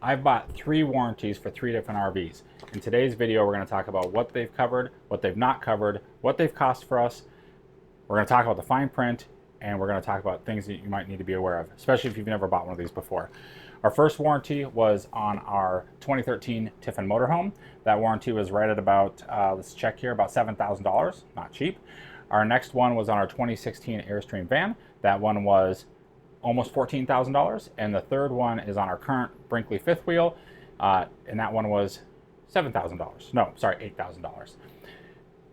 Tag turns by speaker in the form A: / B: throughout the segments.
A: I've bought 3 warranties for 3 different RVs. In today's video, we're going to talk about what they've covered, what they've not covered, what they've cost for us. We're going to talk about the fine print, and we're going to talk about things that you might need to be aware of, especially if you've never bought one of these before. Our first warranty was on our 2013 Tiffin Motorhome. That warranty was right at about, let's check here, about $7,000, not cheap. Our next one was on our 2016 Airstream van. That one was almost $14,000. And the third one is on our current Brinkley fifth wheel, and that one was $7,000. No, sorry, $8,000.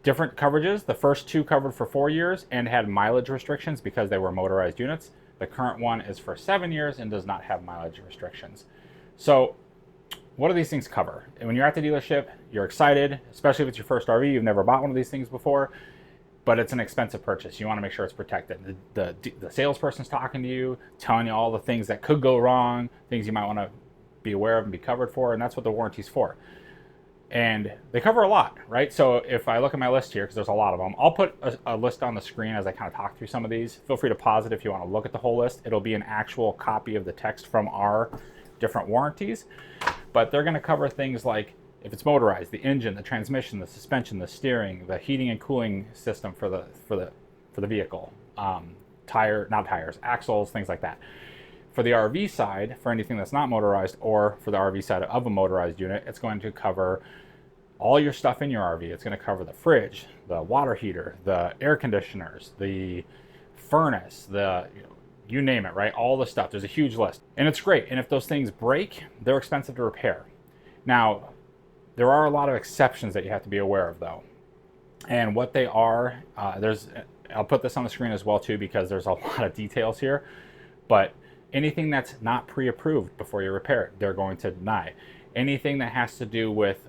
A: Different coverages. The first 2 covered for 4 years and had mileage restrictions because they were motorized units. The current one is for 7 years and does not have mileage restrictions. So what do these things cover? And when you're at the dealership, you're excited, especially if it's your first RV, you've never bought one of these things before, but it's an expensive purchase. You want to make sure it's protected. The salesperson's talking to you, telling you all the things that could go wrong, things you might want to be aware of and be covered for, and that's what the warranty's for. And they cover a lot, right? So if I look at my list here, because there's a lot of them, I'll put a list on the screen as I kind of talk through some of these. Feel free to pause it if you want to look at the whole list. It'll be an actual copy of the text from our different warranties. But they're going to cover things like, if it's motorized, the engine, the transmission, the suspension, the steering, the heating and cooling system for the vehicle, axles, things like that. For the RV side, for anything that's not motorized, or for the RV side of a motorized unit, it's going to cover all your stuff in your RV. It's going to cover the fridge, the water heater, the air conditioners, the furnace, you name it, right? All the stuff. There's a huge list. And it's great. And if those things break, they're expensive to repair. Now, there are a lot of exceptions that you have to be aware of, though. And what they are, I'll put this on the screen as well, too, because there's a lot of details here. But anything that's not pre-approved before you repair it, they're going to deny. Anything that has to do with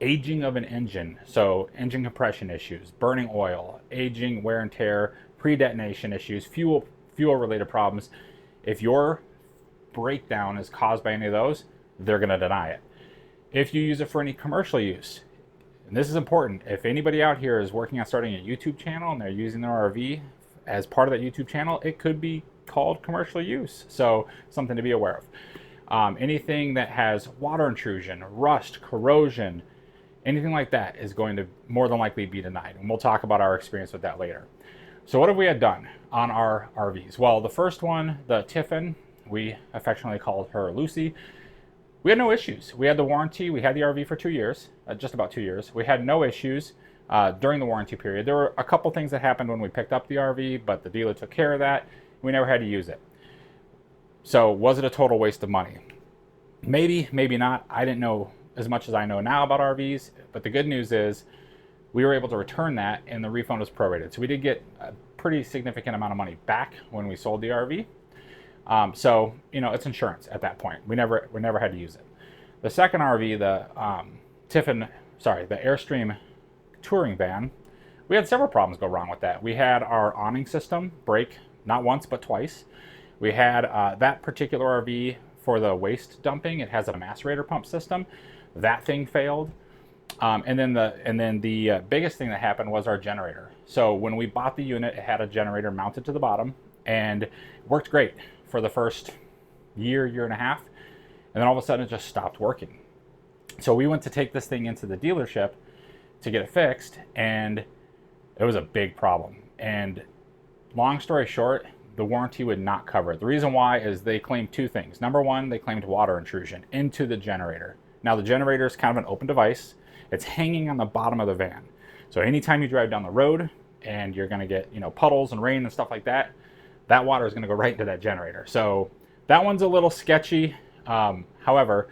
A: aging of an engine, so engine compression issues, burning oil, aging, wear and tear, pre-detonation issues, fuel-related problems, if your breakdown is caused by any of those, they're going to deny it. If you use it for any commercial use, and this is important, if anybody out here is working on starting a YouTube channel and they're using their RV as part of that YouTube channel, it could be called commercial use, so something to be aware of. Anything that has water intrusion, rust, corrosion, anything like that is going to more than likely be denied, and we'll talk about our experience with that later. So what have we had done on our RVs? Well, the first one, the Tiffin, we affectionately called her Lucy. We had no issues. We had the warranty. We had the RV for 2 years, just about 2 years. We had no issues during the warranty period. There were a couple things that happened when we picked up the RV, but the dealer took care of that. We never had to use it. So was it a total waste of money? Maybe, maybe not. I didn't know as much as I know now about RVs, but the good news is we were able to return that and the refund was prorated. So we did get a pretty significant amount of money back when we sold the RV. So, it's insurance at that point. We never had to use it. The second RV, the Airstream Touring van, we had several problems go wrong with that. We had our awning system break not once, but twice. We had that particular RV for the waste dumping. It has a macerator pump system. That thing failed. And then the biggest thing that happened was our generator. So when we bought the unit, it had a generator mounted to the bottom and it worked great for the first year and a half. And then all of a sudden it just stopped working. So we went to take this thing into the dealership to get it fixed, and it was a big problem. And long story short, the warranty would not cover it. The reason why is they claimed 2 things. Number one, they claimed water intrusion into the generator. Now the generator is kind of an open device. It's hanging on the bottom of the van. So anytime you drive down the road and you're gonna get, puddles and rain and stuff like that, that water is gonna go right into that generator. So that one's a little sketchy. However,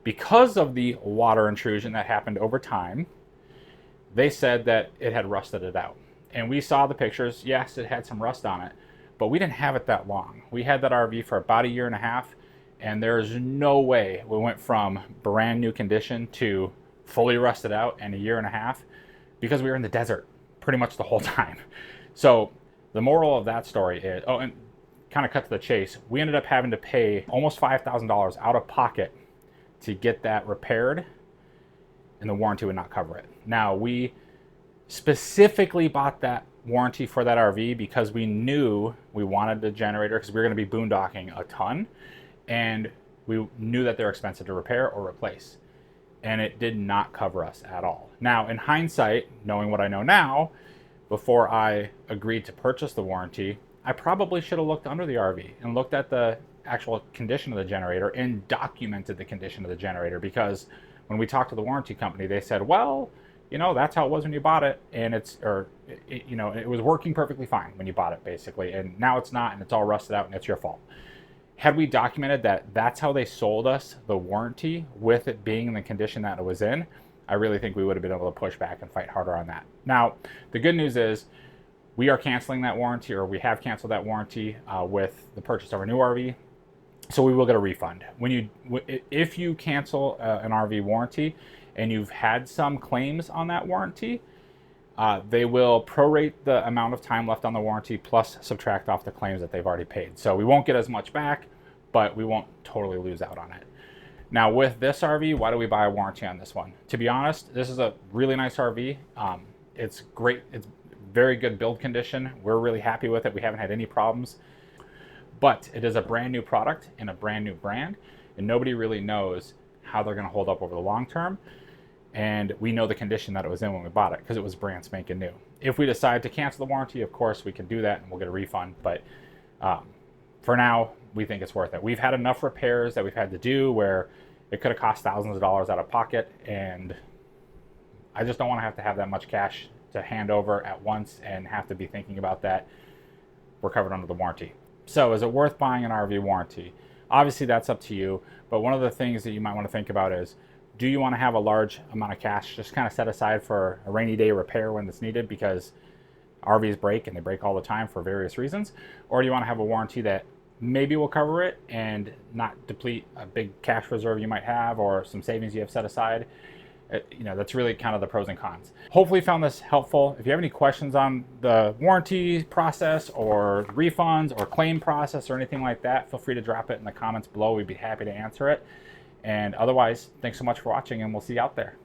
A: because of the water intrusion that happened over time, they said that it had rusted it out. And we saw the pictures. Yes, it had some rust on it, but we didn't have it that long. We had that RV for about 1.5 years, and there's no way we went from brand new condition to fully rusted out in 1.5 years because we were in the desert pretty much the whole time. So the moral of that story is, and kind of cut to the chase, we ended up having to pay almost $5,000 out of pocket to get that repaired, and the warranty would not cover it. Now, we specifically bought that warranty for that RV because we knew we wanted the generator because we were going to be boondocking a ton, and we knew that they're expensive to repair or replace, and it did not cover us at all. Now, in hindsight, knowing what I know now, before I agreed to purchase the warranty, I probably should have looked under the RV and looked at the actual condition of the generator and documented the condition of the generator, because when we talked to the warranty company, they said, well, you know, that's how it was when you bought it, and it was working perfectly fine when you bought it, basically, and now it's not, and it's all rusted out, and it's your fault. Had we documented that that's how they sold us the warranty, with it being in the condition that it was in, I really think we would have been able to push back and fight harder on that. Now, the good news is we are canceling that warranty, or we have canceled that warranty with the purchase of our new RV. So we will get a refund. If you cancel an RV warranty and you've had some claims on that warranty, they will prorate the amount of time left on the warranty plus subtract off the claims that they've already paid. So we won't get as much back, but we won't totally lose out on it. Now with this RV, why do we buy a warranty on this one? To be honest, this is a really nice RV. It's great. It's very good build condition. We're really happy with it. We haven't had any problems. But it is a brand new product and a brand new brand, and nobody really knows how they're going to hold up over the long term. And we know the condition that it was in when we bought it, because it was brand spanking new. If we decide to cancel the warranty, of course, we can do that and we'll get a refund. But for now, we think it's worth it. We've had enough repairs that we've had to do where it could have cost thousands of dollars out of pocket, and I just don't want to have that much cash to hand over at once and have to be thinking about that. We're covered under the warranty. So is it worth buying an RV warranty? Obviously that's up to you, but one of the things that you might want to think about is, do you want to have a large amount of cash just kind of set aside for a rainy day repair when it's needed, because RVs break and they break all the time for various reasons? Or do you want to have a warranty that maybe will cover it and not deplete a big cash reserve you might have, or some savings you have set aside? That's really kind of the pros and cons. Hopefully you found this helpful. If you have any questions on the warranty process or refunds or claim process or anything like that, feel free to drop it in the comments below. We'd be happy to answer it. And otherwise, thanks so much for watching, and we'll see you out there.